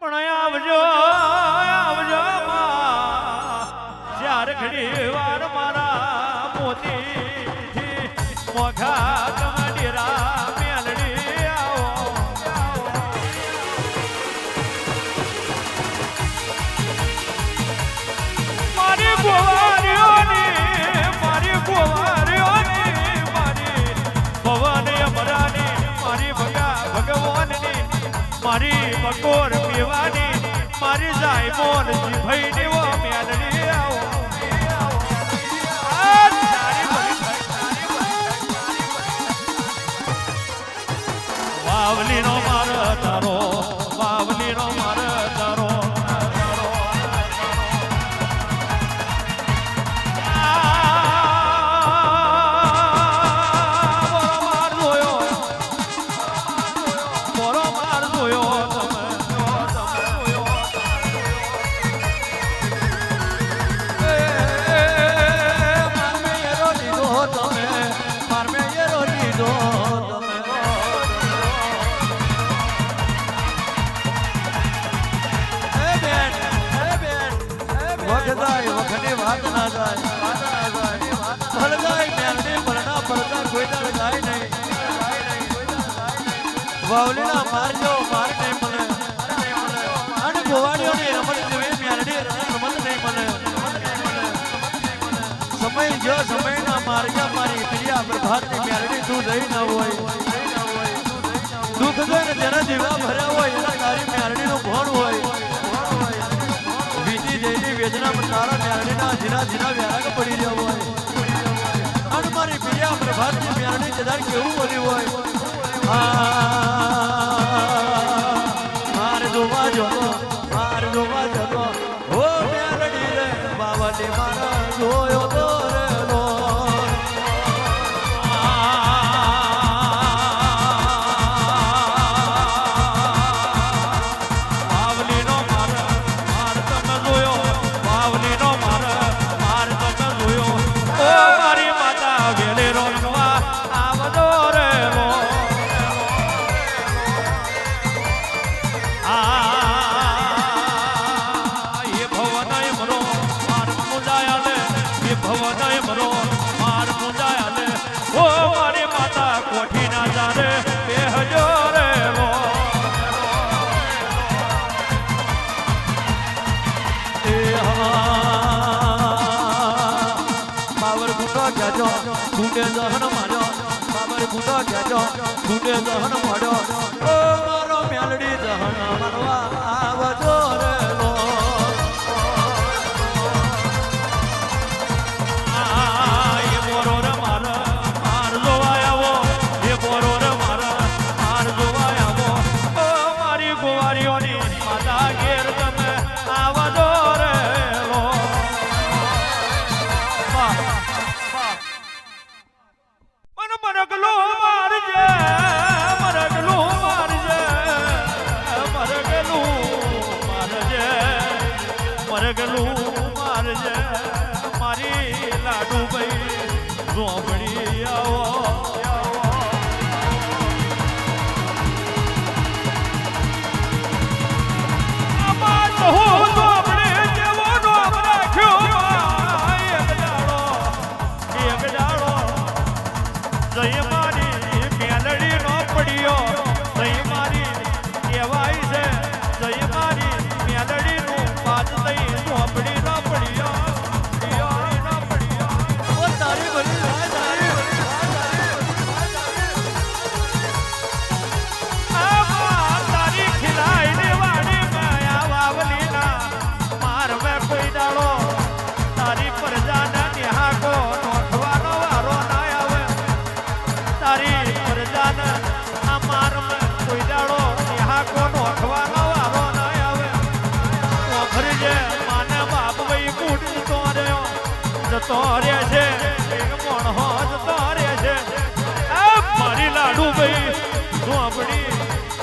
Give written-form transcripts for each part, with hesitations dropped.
પણ આવજો આવજો ચાર ઘડી વાર મારા મોતી મોઘા કમડીરા મેલડી આવો મારી ગોવારીઓની મારી ભવાની અમરાની મારી ભગવાનની મારી બકોર પીવાની મારી જાય મોર ભાઈ દેવો મેલડી આવો વાવલી નો માર તારો વાવલી નો માર તારો વખતે વાત ના જાય ભલગાય મેલડી ભલના ભલતા કોઈ દાડ ગાય નહીં વાવલીના મારજો માર નહીં મને અને ગોવાળીઓની રમત જેવી મેલડી રમત નહીં મને સમય જો સમયના માર્યા મારી પ્રિયા પ્રભાતની મેલડી તું રહી ન હોય દુઃખ જોઈને જેના જીવા ભર્યા હોય એના તારી મેલડીનું ભણ હોય વેદના તારા મેરણીના જીના જીના વ્યારાગ પડી રહ્યો હોય અને મારી પ્રિયા પ્રભાતની મેરણી જદાર કેવું બોલ્યું હોય મારે જોવા જતો હો મેરણી રે બાવાજી મારા જોયો તો રે લો ढूंढे जहन मारो बाबर बूटा जाजो ढूंढे जहन मारो ओ मारो मेलडी जहन मारवा आवजो रे लो ये बोरो रे मार जोवाया वो ये बोरो रे मार जोवाया वो ओ मारी गुवारीओनी माता घेर તમે આવજો રે લો મરગલો મારજે મારી લાડુ ભાઈ ઝોપડી આવો જય મારી મેલડી નો પડ્યો જય મારી કહેવાય છે જય મારી મેલડી નું પાદ લઈ ઝોપડી નો પડ્યો તારી ભલી તારી ખિલાઈ ની વાડી માયા વાવલી ના માર મેં કોઈ દાડો તારી પ્રજાને નિહાકો નોખવાનો વારો ના આવે તારી પ્રજાને આ માર મેં કોઈ દાડો નિહાકો નોખવાનો વારો ના આવે ઓખરી જે માને બાપ ભાઈ કુટ જતો રહ્યો જતો રહે છે મારી લાડુ ભાઈ ઝોપડી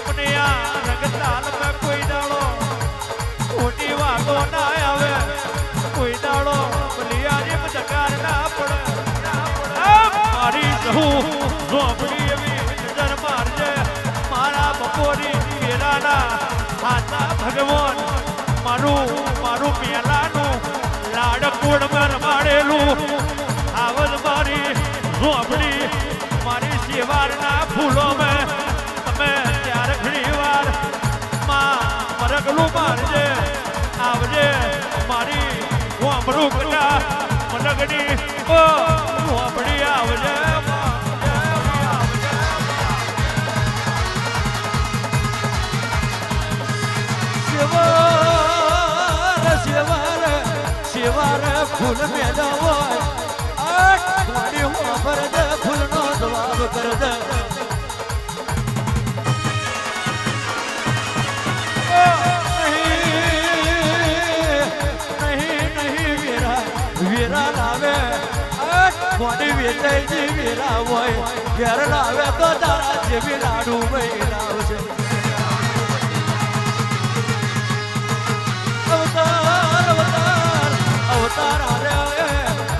મને આ રંગતાલ માં કોઈ દાડો ખોટી વાતો ના આવે કોઈ દાડો બલિયાની જકાર ના પડે મારી જહું ઝોપડી એવી નજર મારજે મારા બપોરી વેરાના હાથા ભગવાન મારું મારું પેલાનું લાડકોડ માં રમાડેલું આવદ મારી ઝોપડી મારી શિવારના ફૂલો મેં તમે ચાર ઘણી વાર માં મરગલું મારજે આવજે મારી વામરું કટા મલગની ઓ વાપડી આવજે શિવાર ફૂલ મેળા હોય આઠ હું દે ફૂલનો જવાબ કર દે વીરા લાવે કોની વેચાઈ વીરા હોય ઘેર લાવે તો તારા જેવી લાડુ ભાઈ લાવશે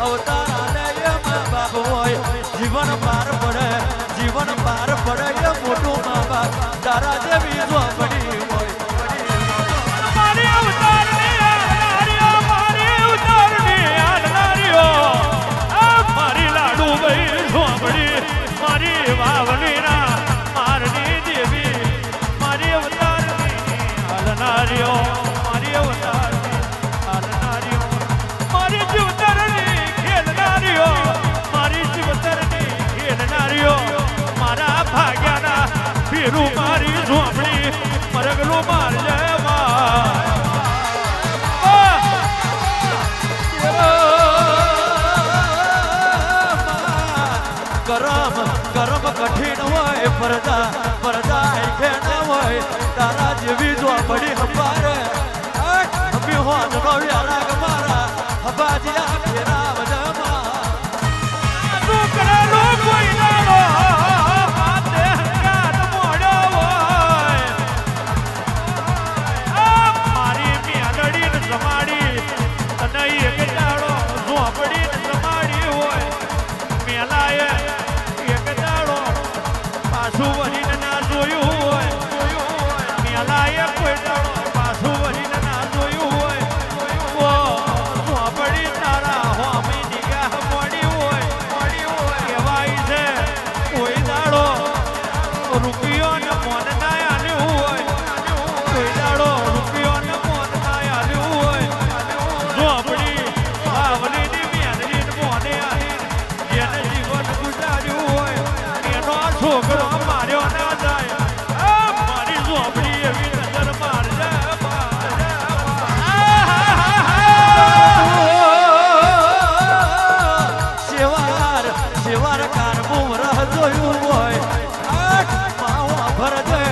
અવતાર આલે મા બાપ હોય જીવન પાર પડે એ મોટું મા બાપ તારા જેવી ઝોપડી હોય મારી અવતારની આલનારીઓ મારી અવતારની આલનારીઓ મારી લાડુ ભાઈ ઝોપડી મારી વાવલીના મારની દેવી મારી અવતારની આલનારીઓ મારી અવતારની આલનારીઓ મારી જીવતરની ખેલનારીઓ મારી જીવતરની ખેલનારીઓ મારા ભાગ્યાના પીરું મારી ઝોપડી મરગલું મારજે કરમ કઠિન હોય પરદા ખેણ હોય તારા જેવી ઝોપડી હંપારે હંપી હોત નો વ્યારાગ મારા હબાજીયા ફેરા વજમા તું કરેલો કોઈ નાનો હાથે હંગાત મોડ્યો હોય મારી મેલડીને જમાડી તને એક દાડો ઝોપડીને જમાડી હોય મેલાએ એક દાડો પાછું વળીને ના જોયું હોય મેલાએ કોઈ દાડો પાછું વળીને ના જોયું હોય ઝોપડી તારા હોમી નિગાહ મોડી હોય કહેવાય છે કોઈ દાડો રૂપિયો ને મોન ના આલ્યું હોય કોઈ દાડો રૂપિયો ને મોન ના આલ્યું હોય ઝોપડી બાવલીની મેલડીને મોને આલી જેને જીવન ગુજાર્યું હોય એનો છોકરો માર્યો ના જાય મારી ઝોપડી એવી નજર મારજે શિવાર કારમું રહ જોયું હોય ભરજે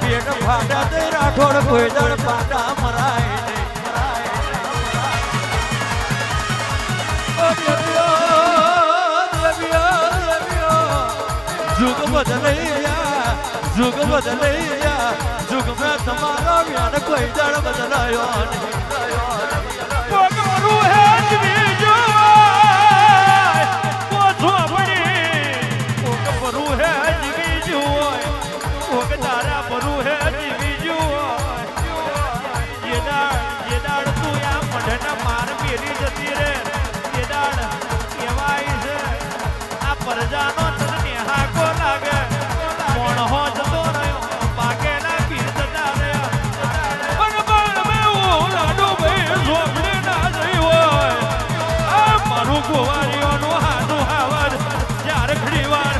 પેટ ફાટા તે રાઠોડ કોઈ દળ પાટા મરાય जुग बदलैया जुग में तुम्हारा ज्ञान कोई दड़ बदलायो કોકરું હે જીવી કો ઝોપડી કોકરું હે જીવી જોય કોક તારા પરું હે જીવી જોય જે દાડ તું આ મઢના માર મેલી જતી રે જે દાડ કહેવાય છે આ પરજાનો તને હાકો લાગે કોણ હો જતો રહ્યો પાકેલા પીર જતા રહ્યા બરાબર મેં લાડુ ભાઈ ઝોપડી ના જઈ હોય મારું ગોવારીઓનું હાથું હાવર ચાર ઘડી વાર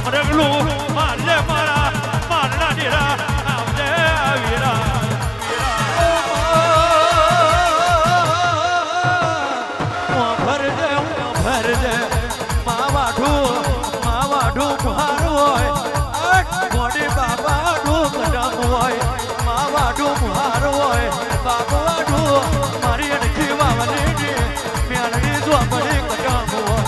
મરગલું મારજે મારા મારના ડેરા આવજે વીરા ભરજે માવાઢું મુહાર હોય ગોડી બાબાઢું કદમ હોય માવાઢું મુહાર હોય બાબાઢું મારી અડધી વાવલી મેળડી ઝોપડી કદમ હોય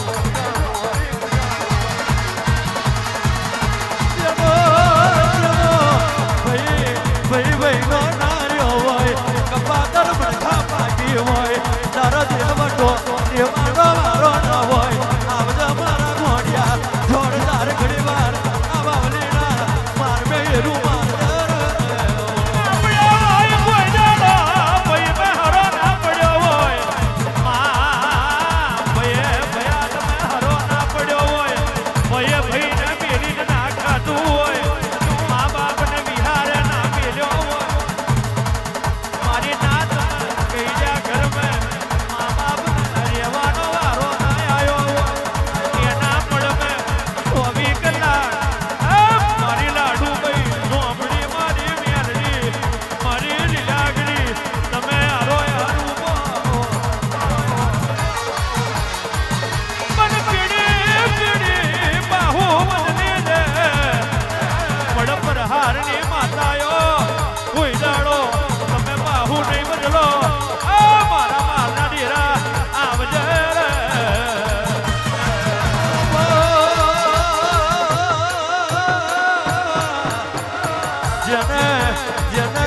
ભાઈ નો નાર્યો હોય કપાતર બળખા પાકી હોય તારા દેવટો દેવાનો મારો ન હોય આવજો મારા ઘોડિયા જોરદાર ઘડી વાર આવા વલીના માર મેરું માર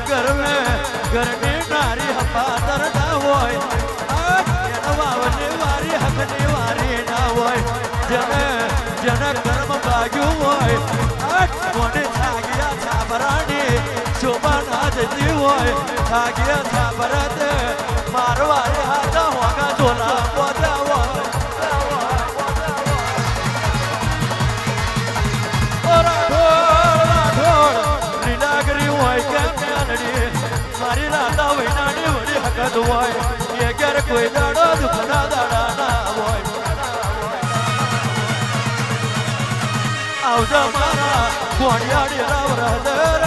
ઘર ઘરની નારી હપાદર ના હોય એનો વાવની વારી હકની વારી ના હોય જેને કર્મ ભાગ્યું હોય કોને છાગ્યા છાબરાની શોભા ના જતી હોય છાગ્યા છાબરત મારવારી હાથા હોગા ઝોલા પોતા હોય લીલાગરી હોય કે મારી રાતા વૈનાની વળી હકત હોય એ ઘેર કોઈ દાડો દુખના દાડા ના હોય આવજો મારા કોણિયાડી રાવ રહદર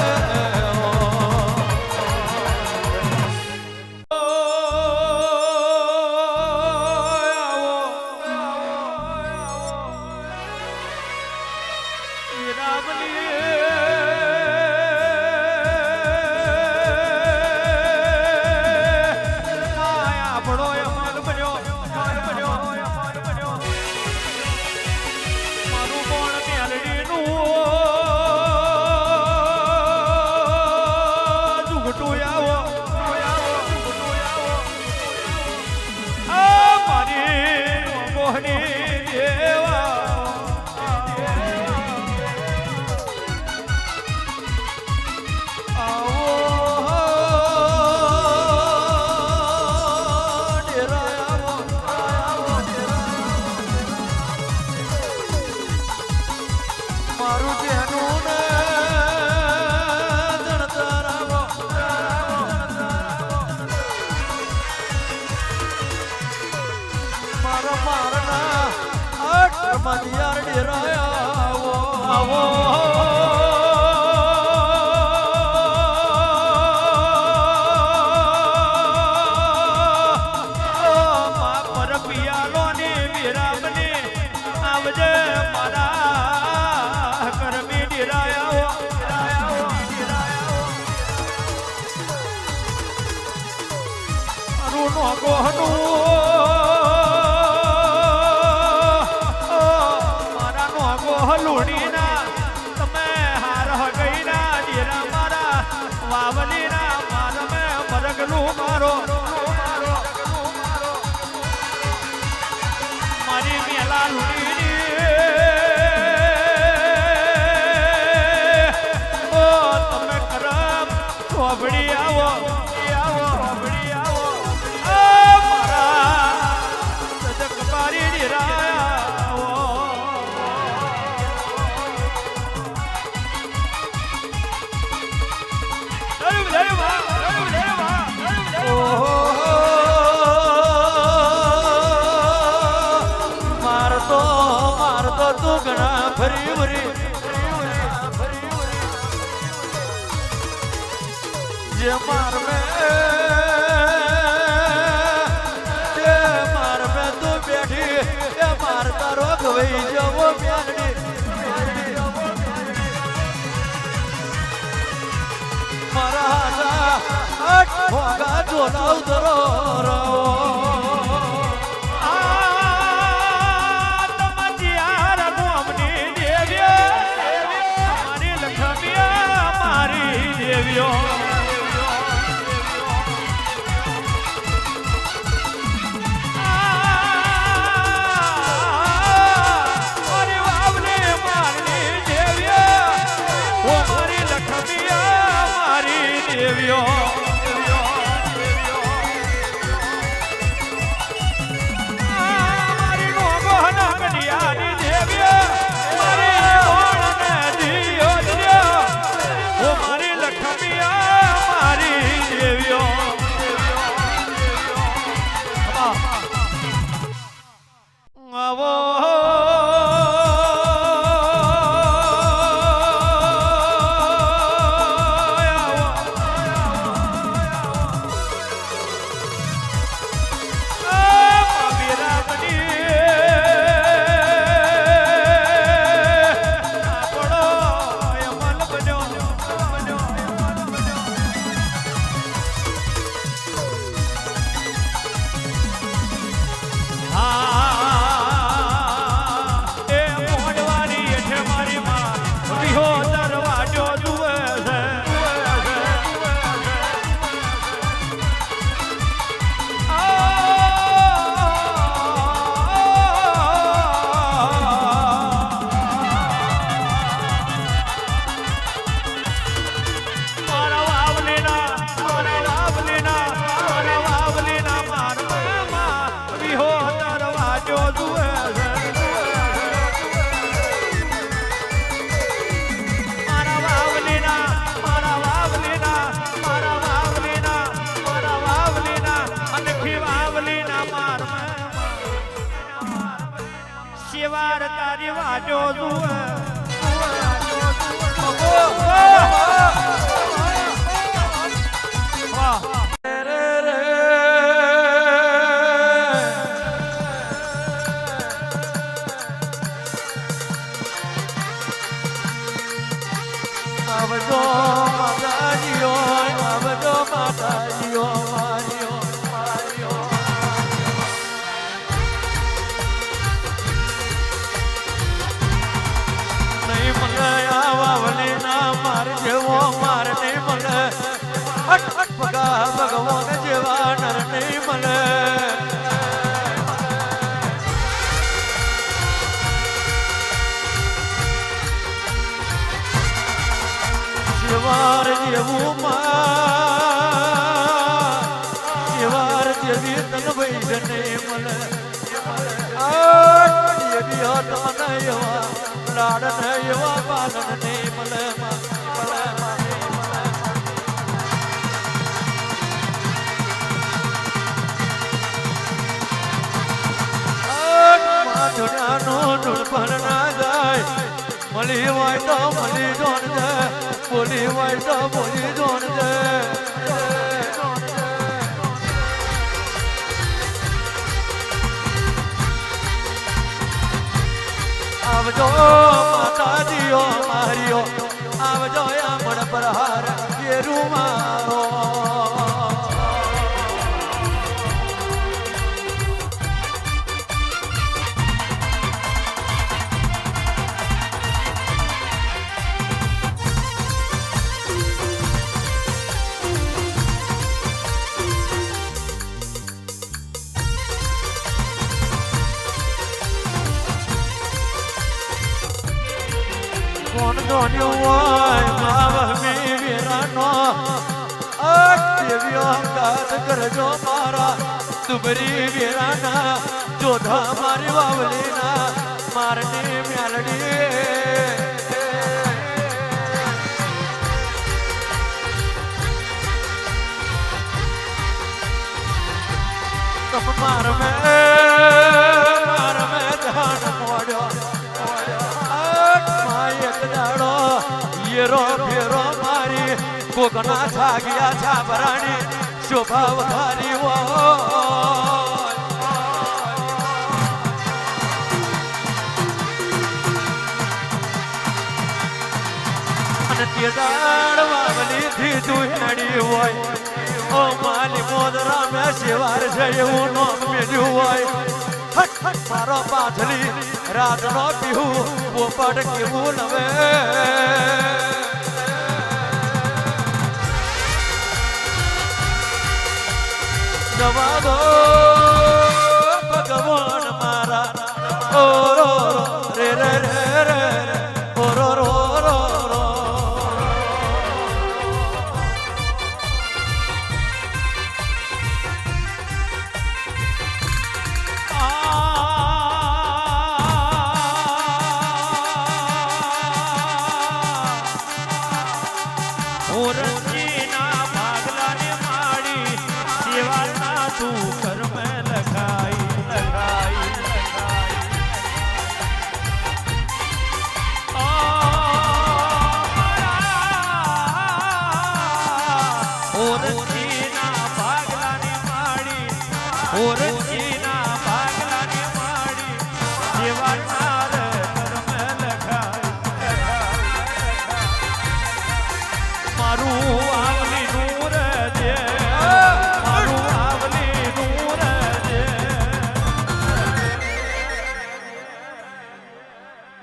મદિયાર ડેરાયા આવો પર પિયાલો ને વિરામને આવજે મારા કરમી ડેરાયા અરુણો ગોહનું લુણીના તમે હાર ગઈના ડેરા મારા વાવલીના મારમે મરગલું મારો મારી મેલા લુણીની ઓ તમે કરમ ચોબડી આવો ચોબડી આવો મારા સજકબારી ડેરા મારતો તું ઘણા ફરી વરી જે માર મે તું બેઠી એ મારતા રોગ વહી જવો મ્યાનડી મારા હાથા ભોગા જોના ઉતરો આજો જુએ વાહ આવજો માતાજીઓ આવજો માતાજીઓ મારીઓ મારીઓ નહીં મને આ વાવલી ના માર જેવો માર નહીં મને ભગા ભગવાન જેવા નર નહીં મને જેવાર જેવું જેવાર જેવી તન વૈદ નહીં મળે એવી હતો નહીં એવા લાડ નહીં એવા પાલન નહીં મળે પણ ના જાય મળી હોય તો મળી જોન છે બોલી હોય તો બોલી જોન છે આવજો માતાજીઓ મારીઓ આવજો મણ પ્રહાર કેરું મારો કોણ જોન્યું હોય માવમી વીરાનો દેવીઓ અંગાત કરજો મારા દુબરી વીરાના જોધા મારી વાવલીના મારની મ્યાલડી તમ માર મે ધન મોડ્યો યેરો ફેરો મારી કોકના છાગ્યા છાબરાણી શોભા વધારી અને તે દાડ વાવલી થી તું હેડી હોય ઓ માલી મોદરા મે શિવાર છે એવું નામ મેળ્યું હોય મારો પાછલી રાતનો પીવું પોપટ કેવું નવે જવા દો ભગવાન મારા ઓ રો રે રે રે રે ઓ રો રો રો રો ઓરજીના ભાગલાને માડી સેવાના તું કર્મ લખાઈ લખાઈ ઓરજીના ભાગલાને માડી ઓરજીના ભાગલાને માડી સેવાના કર્મ લખાઈ મારું આવલી નૂર દે મારું આવલી નૂર દે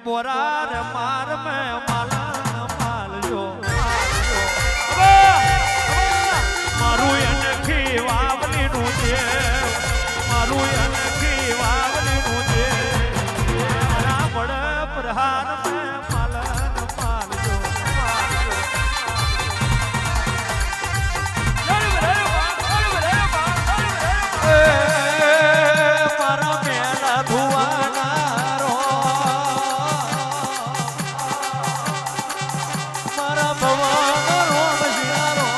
બોરાર માર મે માલા માલજો મારું એનખી વાવલી નું દે મારું એનખી વાવલી નું દે રાવણ પ્રહાર મે માલન માલજો મારા મેલા ધુવાના રો મારા ભગવાન રોમ શિયારો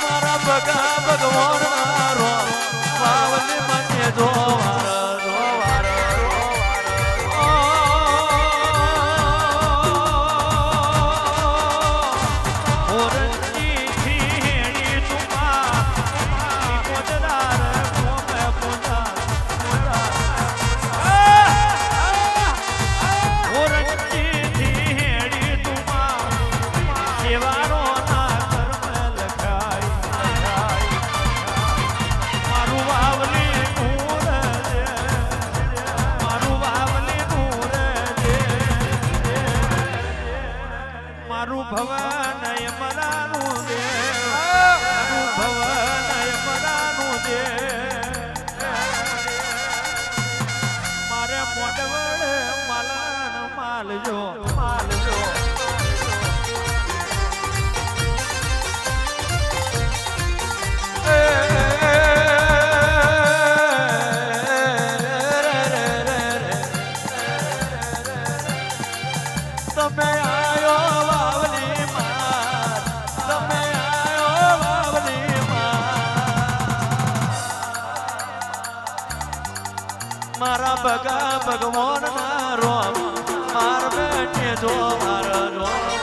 મારા ભગવાન મારો વાવલી મને જોવાર જોવાર જેવાનો ના કર્મ લખાય મારું વાવલી નૂર મારું વાવલી નૂર મારું ભવન મરાનું દે મારું ભવન મરાનું દે મારે મોડવડ માલન માલજો માલજો તમે આયો વાવલી માં તમે આયો વાવલી માં મારા બગા ભગવાન ના રોમ માર બેઠે જો મારો રોમ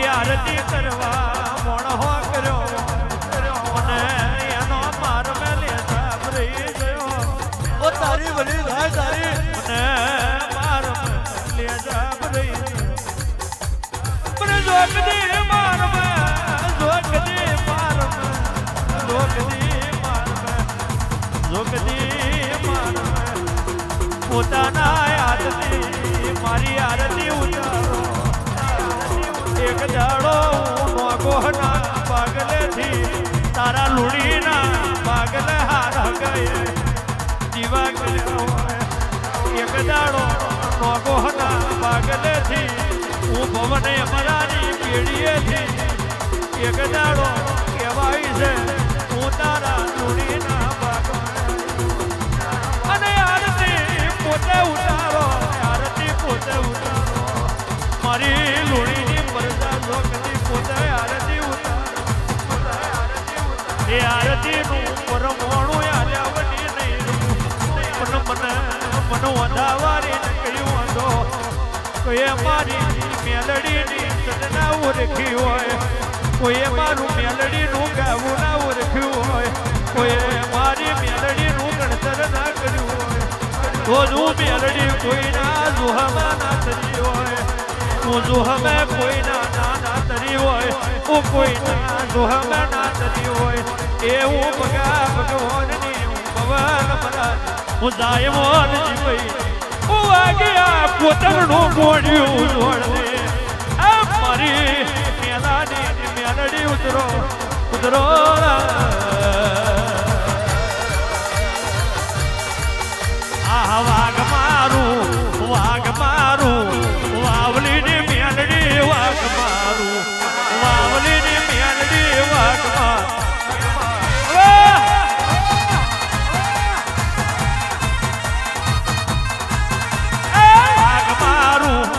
આરતી કરવા મોણો કર્યો મને એનો માર મેલે સાબરી ગયો ઓ તારી વળી થાય તારી મને માર મેલે સાબરી મને જોકદી માર મે જોકદી માર મે જોકદી માર મે જોકદી માર મે પોતાના આરતી મારી આરતી ઉતારો એક જાડો નોગોના પાગલેથી તારા લુડીના પાગલે હાર ગયે જીવા ગયો એક જાડો નોગોના પાગલેથી હું ભવને મરાની પેઢીએથી એક જાડો કહેવાય છે હું તારા લુડીના પાગલે અને આરતી પોતે ઉતારો આરતી પોતે ઉતારો મારી લુડીની જોકદી પોતે આરતી ઉતાર એ આરતી નું પરમોણું આલ્યાવની નહીં પણ મને વધાવારી કહ્યું હતો કોઈએ મારી મેલડીની સદના ઓળખી હોય કોઈએ મારું મેલડીનું ગાવું ના ઓળખ્યું હોય કોઈએ મારી મેલડીનું ગણતર ના કર્યું હોય તો જ હું મેલડી કોઈના જોહમાં ના થતી હોય હું જોહમે કોઈના ના તરી હોય હું કોઈના જોહમે ના તરી હોય એ હું ભગા ભગવાનની હું ભવન મરા હું જાય મોન જીવઈ હું વાગ્યા પોતરનું મોડ્યું જોડ દે આ મારી મેલાની મેલડી ઉતરો ઉતરો આ વાઘ મારું વાવલીની મેલડી વાઘ મારું વાવલીની મેલડી વાઘ મારું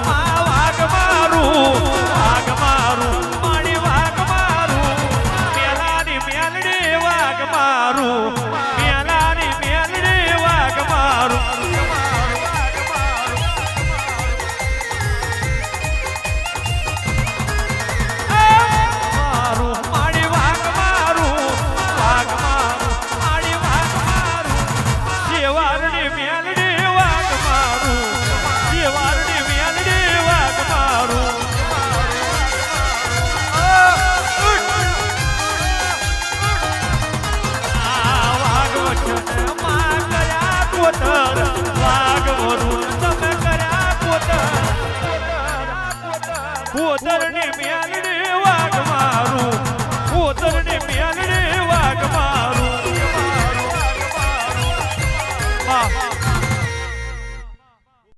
મારી વાઘ મારું મેલાની મેલડી વાઘ મારું મેલાની મેલડી વાઘ મારું પોતરની